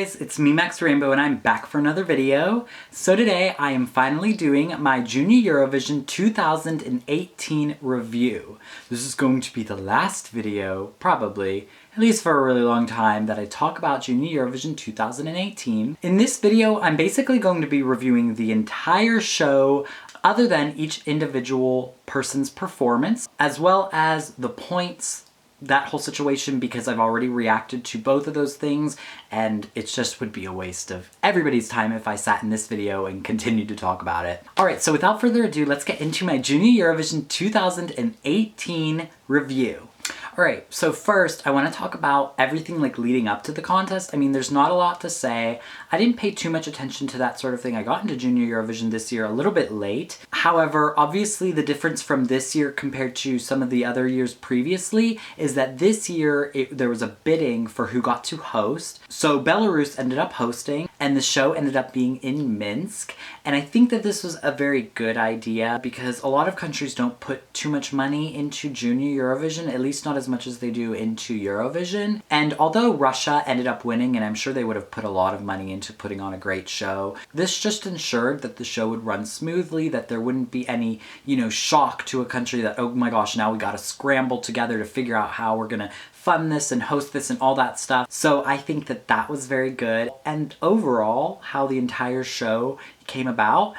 guys, it's me Max Rainbow and I'm back for another video. So today I am finally doing my Junior Eurovision 2018 review. This is going to be the last video, probably, at least for a really long time, that I talk about Junior Eurovision 2018. In this video, I'm basically going to be reviewing the entire show other than each individual person's performance, as well as the points, that whole situation, because I've already reacted to both of those things and it just would be a waste of everybody's time if I sat in this video and continued to talk about it. Alright, so without further ado, let's get into my Junior Eurovision 2018 review. Alright, so first I want to talk about everything like leading up to the contest. I mean, there's not a lot to say. I didn't pay too much attention to that sort of thing. I got into Junior Eurovision this year a little bit late. However, obviously the difference from this year compared to some of the other years previously is that this year there was a bidding for who got to host. So Belarus ended up hosting and the show ended up being in Minsk. And I think that this was a very good idea because a lot of countries don't put too much money into Junior Eurovision, at least not as much as they do into Eurovision. And although Russia ended up winning, and I'm sure they would have put a lot of money into putting on a great show, this just ensured that the show would run smoothly, that there wouldn't be any, shock to a country that, oh my gosh, now we gotta scramble together to figure out how we're gonna fund this and host this and all that stuff. So I think that that was very good. And overall, how the entire show came about,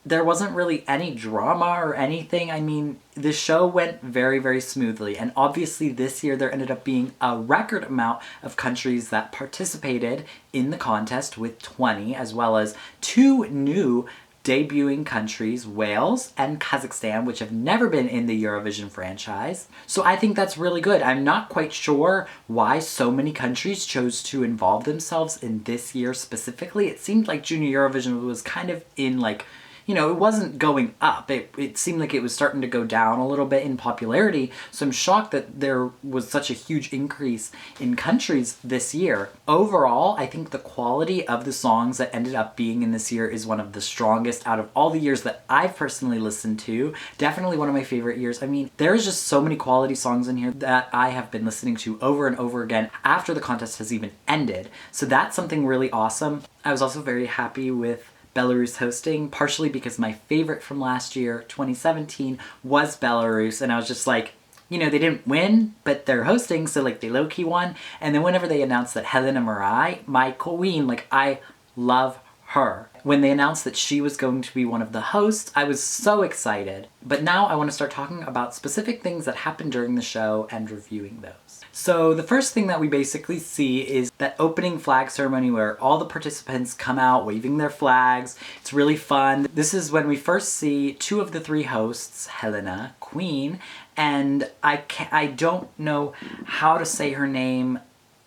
there wasn't really any drama or anything. I mean, the show went very, very smoothly. And obviously this year there ended up being a record amount of countries that participated in the contest with 20, as well as 2 new debuting countries, Wales and Kazakhstan, which have never been in the Eurovision franchise. So I think that's really good. I'm not quite sure why so many countries chose to involve themselves in this year specifically. It seemed like Junior Eurovision was kind of in like, it wasn't going up. It seemed like it was starting to go down a little bit in popularity. So I'm shocked that there was such a huge increase in countries this year. Overall, I think the quality of the songs that ended up being in this year is one of the strongest out of all the years that I've personally listened to. Definitely one of my favorite years. I mean, there's just so many quality songs in here that I have been listening to over and over again after the contest has even ended. So that's something really awesome. I was also very happy with Belarus hosting, partially because my favorite from last year, 2017, was Belarus, and I was just like, they didn't win, but they're hosting, so like they low-key won. And then whenever they announced that Helena Marai, my queen, like I love her. When they announced that she was going to be one of the hosts, I was so excited. But now I want to start talking about specific things that happened during the show and reviewing those. So the first thing that we basically see is that opening flag ceremony where all the participants come out waving their flags. It's really fun. This is when we first see 2 of the 3 hosts, Helena, Queen, and I don't know how to say her name.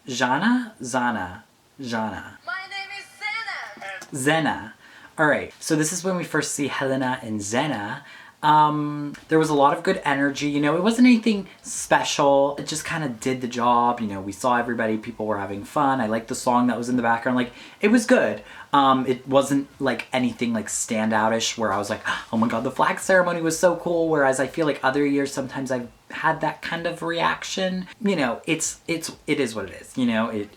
Jana? Zana. Jana. Zena. Alright, so this is when we first see Helena and Zena. There was a lot of good energy, it wasn't anything special, it just kind of did the job, we saw everybody, people were having fun, I liked the song that was in the background, like, it was good. It wasn't like anything like standoutish where I was like, oh my god, the flag ceremony was so cool, whereas I feel like other years sometimes I've had that kind of reaction. It is what it is,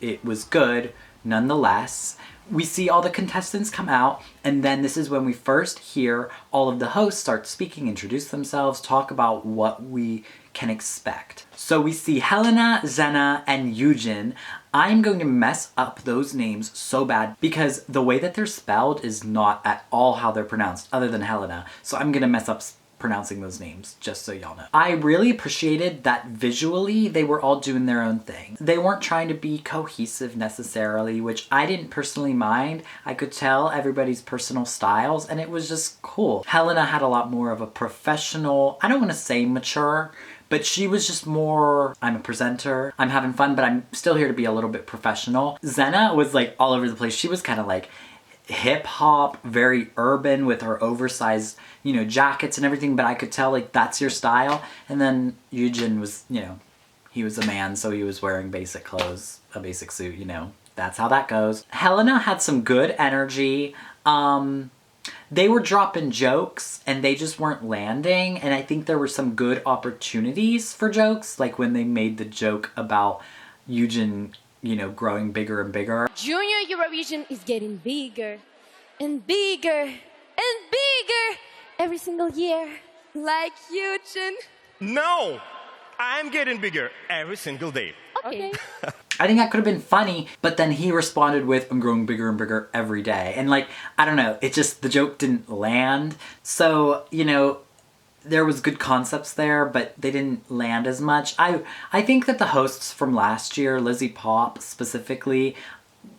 it was good nonetheless. We see all the contestants come out, and then this is when we first hear all of the hosts start speaking, introduce themselves, talk about what we can expect. So we see Helena, Zena, and Eugen. I'm going to mess up those names so bad because the way that they're spelled is not at all how they're pronounced, other than Helena. So I'm gonna mess up pronouncing those names, just so y'all know. I really appreciated that visually they were all doing their own thing. They weren't trying to be cohesive necessarily, which I didn't personally mind. I could tell everybody's personal styles and it was just cool. Helena had a lot more of a professional, I don't want to say mature, but she was just more, I'm a presenter, I'm having fun, but I'm still here to be a little bit professional. Zena was like all over the place. She was kind of like hip-hop, very urban with her oversized, jackets and everything, but I could tell like that's your style. And then Eugen was, he was a man, so he was wearing basic clothes, a basic suit, that's how that goes. Helena had some good energy. They were dropping jokes and they just weren't landing, and I think there were some good opportunities for jokes, like when they made the joke about Eugen you know, growing bigger and bigger. Junior Eurovision is getting bigger and bigger and bigger every single year. Like you, Jun. No! I'm getting bigger every single day. Okay. I think that could have been funny, but then he responded with, I'm growing bigger and bigger every day. And like, I don't know, it just, the joke didn't land. So, you know, there was good concepts there, but they didn't land as much. I think that the hosts from last year, Lizzie Pop specifically,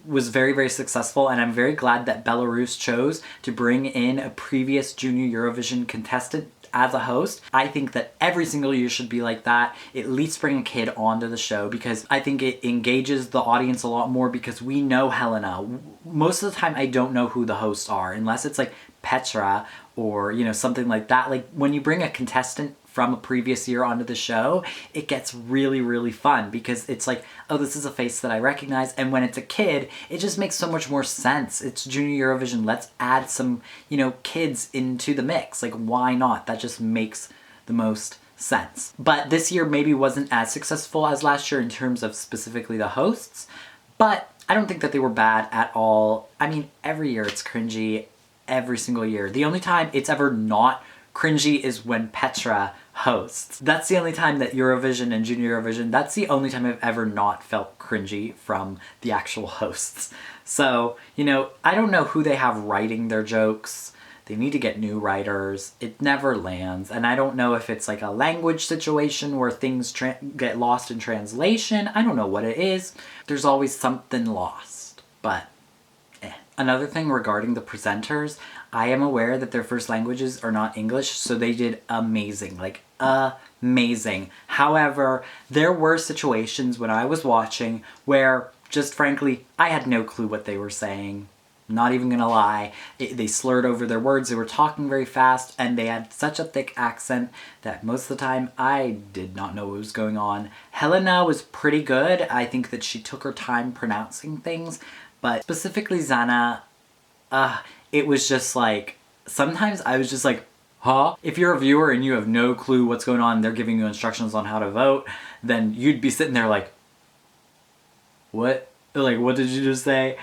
was very, very successful, and I'm very glad that Belarus chose to bring in a previous Junior Eurovision contestant as a host. I think that every single year should be like that. At least bring a kid onto the show, because I think it engages the audience a lot more, because we know Helena. Most of the time I don't know who the hosts are, unless it's like Petra or, you know, something like that. Like when you bring a contestant from a previous year onto the show, it gets really, really fun, because it's like, oh, this is a face that I recognize. And when it's a kid, it just makes so much more sense. It's Junior Eurovision. Let's add some, you know, kids into the mix. Like, why not? That just makes the most sense. But this year maybe wasn't as successful as last year in terms of specifically the hosts, but I don't think that they were bad at all. I mean, every year it's cringy, every single year. The only time it's ever not cringy is when Petra hosts. That's the only time that Eurovision and Junior Eurovision, that's the only time I've ever not felt cringy from the actual hosts. So, you know, I don't know who they have writing their jokes. They need to get new writers. It never lands. And I don't know if it's like a language situation where things get lost in translation. I don't know what it is. There's always something lost, but Another thing regarding the presenters, I am aware that their first languages are not English, so they did amazing, like amazing. However, there were situations when I was watching where, just frankly, I had no clue what they were saying. Not even gonna lie. They slurred over their words, they were talking very fast, and they had such a thick accent that most of the time I did not know what was going on. Helena was pretty good. I think that she took her time pronouncing things, but specifically Zana, it was just like, sometimes I was just like, huh? If you're a viewer and you have no clue what's going on, they're giving you instructions on how to vote, then you'd be sitting there like, what? Like, what did you just say?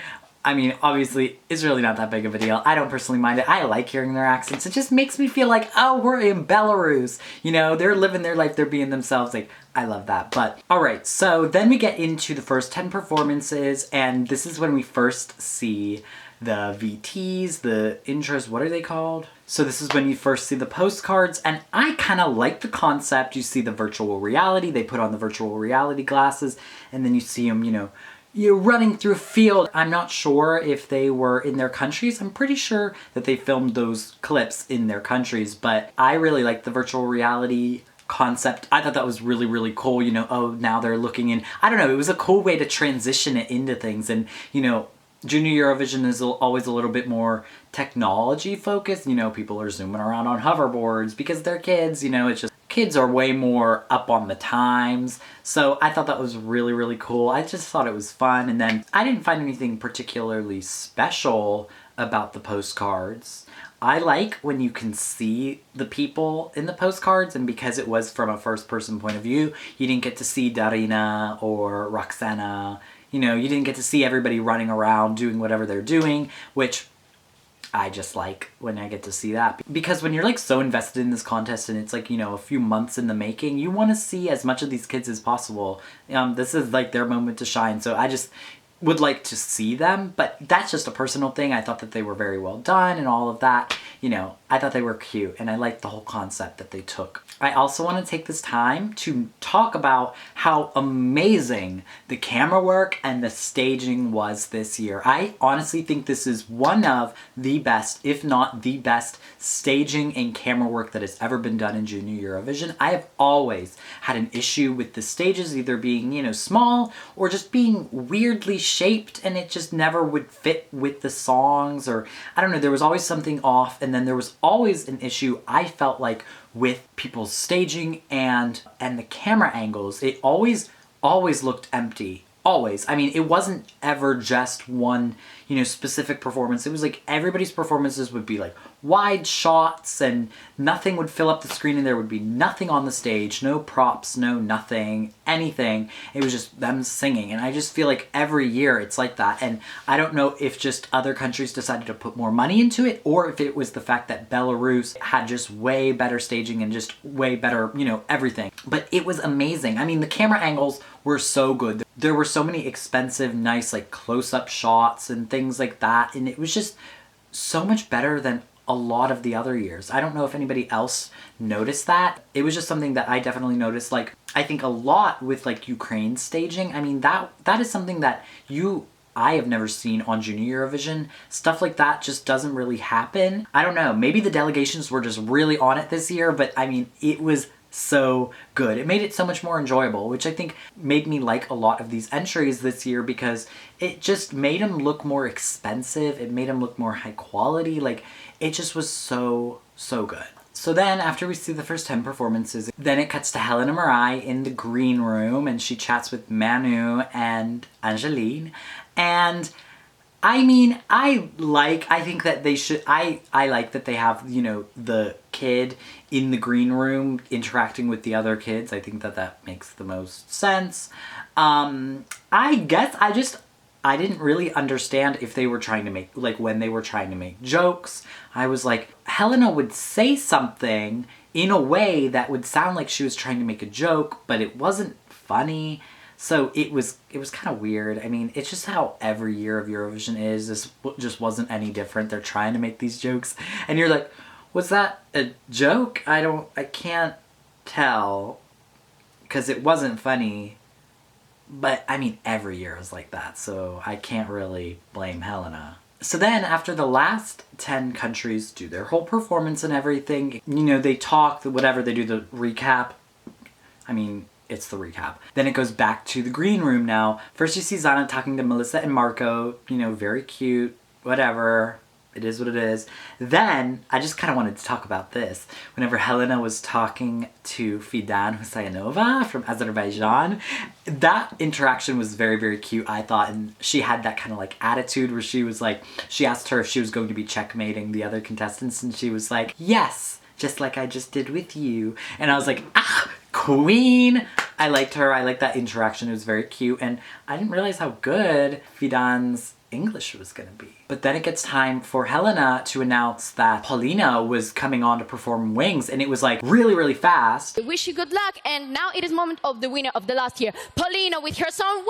I mean, obviously, it's really not that big of a deal. I don't personally mind it. I like hearing their accents. It just makes me feel like, oh, we're in Belarus. You know, they're living their life, they're being themselves. Like, I love that. But, alright, so then we get into the first 10 performances, and this is when we first see the VTs, the intros, what are they called? So this is when you first see the postcards, and I kind of like the concept. You see the virtual reality, they put on the virtual reality glasses, and then you see them, you know, you're running through a field. I'm not sure if they were in their countries. I'm pretty sure that they filmed those clips in their countries, but I really like the virtual reality concept. I thought that was really, really cool. You know, oh, now they're looking in. I don't know, it was a cool way to transition it into things. And, you know, Junior Eurovision is always a little bit more technology focused. You know, people are zooming around on hoverboards because they're kids, you know, it's just, kids are way more up on the times. So I thought that was really, really cool. I just thought it was fun. And then I didn't find anything particularly special about the postcards. I like when you can see the people in the postcards, and because it was from a first person point of view, you didn't get to see Darina or Roxana. You know, you didn't get to see everybody running around doing whatever they're doing, which I just like when I get to see that. Because when you're like so invested in this contest and it's like, you know, a few months in the making, you want to see as much of these kids as possible. This is like their moment to shine. So I just would like to see them, but that's just a personal thing. I thought that they were very well done and all of that. You know, I thought they were cute, and I liked the whole concept that they took. I also want to take this time to talk about how amazing the camera work and the staging was this year. I honestly think this is one of the best, if not the best, staging and camera work that has ever been done in Junior Eurovision. I have always had an issue with the stages either being, you know, small or just being weirdly shaped, and it just never would fit with the songs, or I don't know, there was always something off. And then there was always an issue, I felt like, with people's staging and the camera angles. It always looked empty. always. I mean, it wasn't ever just one, you know, specific performance. It was like everybody's performances would be like wide shots and nothing would fill up the screen and there would be nothing on the stage, no props, no nothing, anything. It was just them singing. And I just feel like every year it's like that. And I don't know if just other countries decided to put more money into it or if it was the fact that Belarus had just way better staging and just way better, you know, everything. But it was amazing. I mean, the camera angles were so good. There were so many expensive, nice, like close-up shots and things like that. And it was just so much better than a lot of the other years. I don't know if anybody else noticed that. It was just something that I definitely noticed. Like, I think a lot with like Ukraine staging. I mean, that is something that I have never seen on Junior Eurovision. Stuff like that just doesn't really happen. I don't know, maybe the delegations were just really on it this year, but I mean, it was so good. It made it so much more enjoyable, which I think made me like a lot of these entries this year because it just made them look more expensive. It made them look more high quality. Like, it just was so good. So then after we see the first 10 performances, then it cuts to Helena Marai in the green room and she chats with Manu and Angeline. And I mean, I think that they should, I like that they have, you know, the kid in the green room interacting with the other kids. I think that that makes the most sense. I guess I didn't really understand if they were trying to make, like when they were trying to make jokes. I was like, Helena would say something in a way that would sound like she was trying to make a joke, but it wasn't funny. So it was kind of weird. I mean, it's just how every year of Eurovision is. This just wasn't any different. They're trying to make these jokes and you're like, was that a joke? I can't tell because it wasn't funny. But I mean, every year is like that. So I can't really blame Helena. So then after the last 10 countries do their whole performance and everything, you know, they talk, whatever, they do the recap. I mean, it's the recap. Then it goes back to the green room now. First you see Zana talking to Melissa and Marco, you know, very cute, whatever. It is what it is. Then, I just kind of wanted to talk about this. Whenever Helena was talking to Fidan Husainova from Azerbaijan, that interaction was very, very cute, I thought. And she had that kind of like attitude where she was like, she asked her if she was going to be checkmating the other contestants and she was like, yes, just like I just did with you. And I was like, ah, queen! I liked her. I liked that interaction. It was very cute. And I didn't realize how good Fidan's English was gonna be. But then it gets time for Helena to announce that Paulina was coming on to perform Wings, and it was like really, really fast. I wish you good luck, and now it is moment of the winner of the last year, Paulina, with her song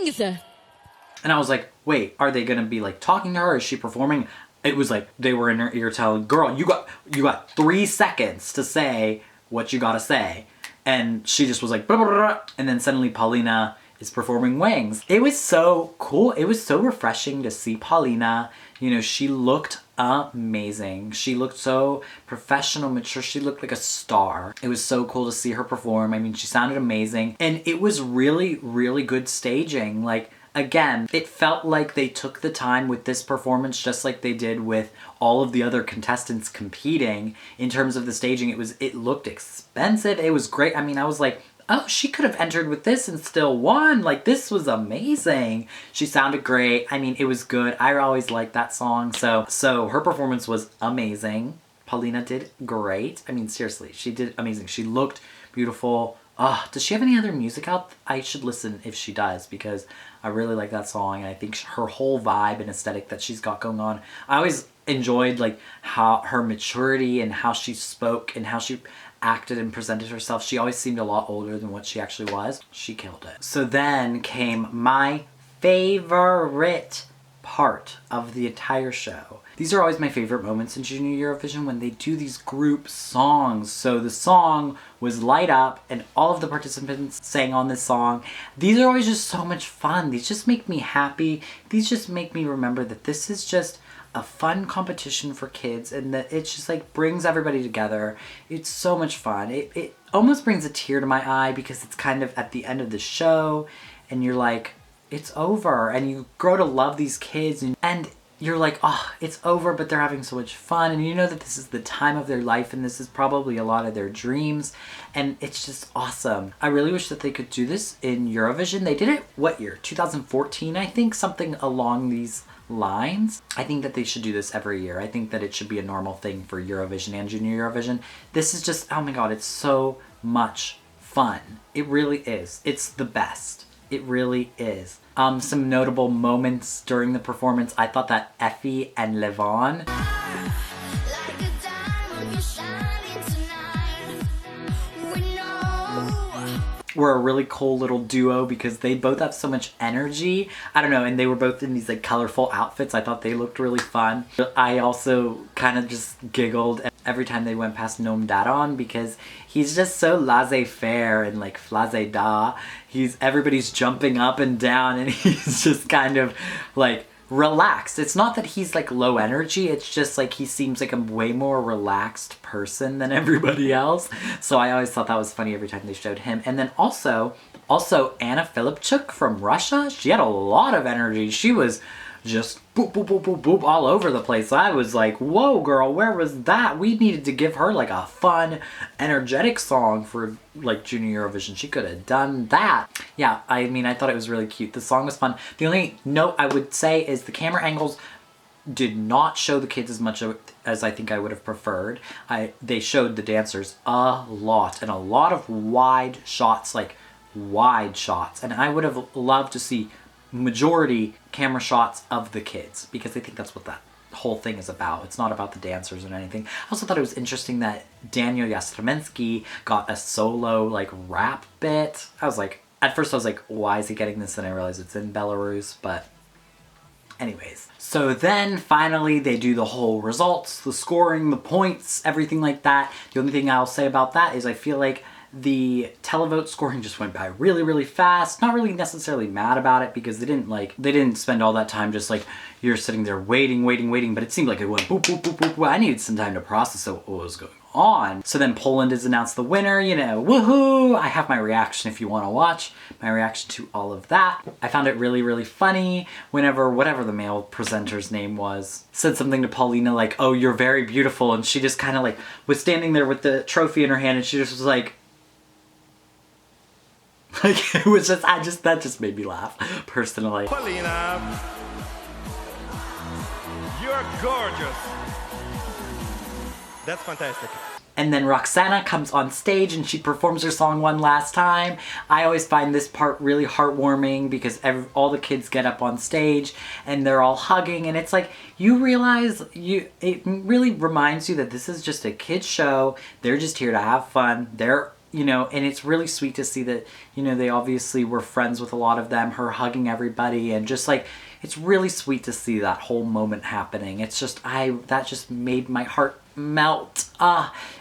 Wings! And I was like, wait, are they gonna be like talking to her? Is she performing? It was like they were in her ear telling, girl, you got 3 seconds to say what you gotta say. And she just was like, blah, blah, blah, and then suddenly Paulina is performing Wings. It was so cool. It was so refreshing to see Paulina. You know, she looked amazing. She looked so professional, mature. She looked like a star. It was so cool to see her perform. I mean, she sounded amazing. And it was really, really good staging. Like, again, it felt like they took the time with this performance just like they did with all of the other contestants competing in terms of the staging. It looked expensive. It was great. I mean, I was like, oh, she could have entered with this and still won. Like, this was amazing. She sounded great. I mean, it was good. I always liked that song. So her performance was amazing. Paulina did great. I mean, seriously, she did amazing. She looked beautiful. Does she have any other music out? I should listen if she does because I really like that song. And I think her whole vibe and aesthetic that she's got going on. I always enjoyed like how her maturity and how she spoke and how she acted and presented herself. She always seemed a lot older than what she actually was. She killed it. So then came my favorite part of the entire show. These are always my favorite moments in Junior Eurovision when they do these group songs. So the song was Light Up and all of the participants sang on this song. These are always just so much fun. These just make me happy. These just make me remember that this is just a fun competition for kids and that it just like brings everybody together. It's so much fun. It almost brings a tear to my eye because it's kind of at the end of the show and you're like, it's over, and you grow to love these kids and you're like, oh, it's over, but they're having so much fun. And you know that this is the time of their life and this is probably a lot of their dreams. And it's just awesome. I really wish that they could do this in Eurovision. They did it, what year? 2014, I think, something along these lines. I think that they should do this every year. I think that it should be a normal thing for Eurovision and Junior Eurovision. This is just, oh my God, it's so much fun. It really is. It's the best. It really is. Some notable moments during the performance. I thought that Effie and Levon were a really cool little duo because they both have so much energy. I don't know, and they were both in these like colorful outfits. I thought they looked really fun. I also kind of just giggled every time they went past Nom Daron because he's just so laissez-faire and like flazé-da. Everybody's jumping up and down and he's just kind of like relaxed. It's not that he's like low energy, it's just like he seems like a way more relaxed person than everybody else. So I always thought that was funny every time they showed him. And then also Anna Filipchuk from Russia, she had a lot of energy. She was just boop, boop, boop, boop, boop all over the place. I was like, whoa girl, where was that? We needed to give her like a fun, energetic song for like Junior Eurovision. She could have done that. Yeah, I mean, I thought it was really cute. The song was fun. The only note I would say is the camera angles did not show the kids as much as I think I would have preferred. They showed the dancers a lot and a lot of wide shots, like wide shots. And I would have loved to see majority camera shots of the kids because I think that's what that whole thing is about. It's not about the dancers or anything. I also thought it was interesting that Daniel Jastrzębski got a solo like rap bit. I was like, at first I was like, why is he getting this? And I realized it's in Belarus, but anyways. So then finally they do the whole results, the scoring, the points, everything like that. The only thing I'll say about that is I feel like the televote scoring just went by really, really fast. Not really necessarily mad about it because they didn't spend all that time just like you're sitting there waiting, but it seemed like it went boop, boop, boop, boop, boop. I needed some time to process what was going on. So then Poland is announced the winner, you know, woohoo! I have my reaction if you want to watch my reaction to all of that. I found it really, really funny whenever whatever the male presenter's name was said something to Paulina like, oh, you're very beautiful, and she just kind of like was standing there with the trophy in her hand and she just was like, it was just, that just made me laugh, personally. Paulina, you're gorgeous. That's fantastic. And then Roxana comes on stage and she performs her song one last time. I always find this part really heartwarming because all the kids get up on stage and they're all hugging, and it's like, you realize, it really reminds you that this is just a kid's show. They're just here to have fun. You know, and it's really sweet to see that, you know, they obviously were friends with a lot of them, her hugging everybody, and just like, it's really sweet to see that whole moment happening. It's just, that just made my heart melt.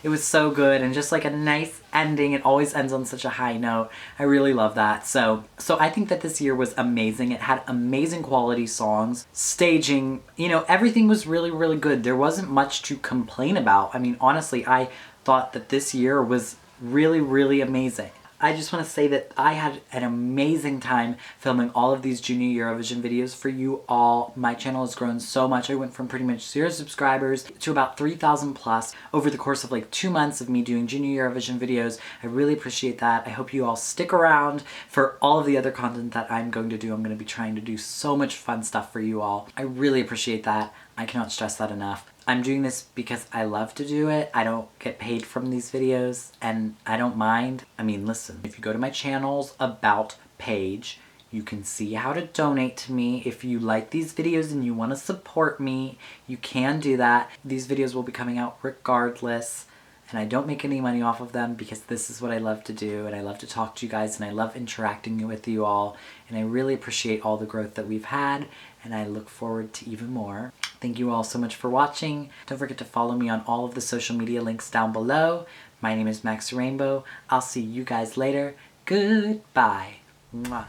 It was so good, and just like a nice ending. It always ends on such a high note. I really love that. So I think that this year was amazing. It had amazing quality songs, staging, you know, everything was really, really good. There wasn't much to complain about. I mean, honestly, I thought that this year was really, really amazing. I just want to say that I had an amazing time filming all of these Junior Eurovision videos for you all. My channel has grown so much. I went from pretty much 0 subscribers to about 3,000 plus over the course of like 2 months of me doing Junior Eurovision videos. I really appreciate that. I hope you all stick around for all of the other content that I'm going to do. I'm going to be trying to do so much fun stuff for you all. I really appreciate that. I cannot stress that enough. I'm doing this because I love to do it. I don't get paid from these videos, and I don't mind. I mean, listen, if you go to my channel's About page, you can see how to donate to me. If you like these videos and you want to support me, you can do that. These videos will be coming out regardless, and I don't make any money off of them because this is what I love to do, and I love to talk to you guys, and I love interacting with you all, and I really appreciate all the growth that we've had, and I look forward to even more. Thank you all so much for watching. Don't forget to follow me on all of the social media links down below. My name is Maxxy Rainbow. I'll see you guys later. Goodbye. Mwah.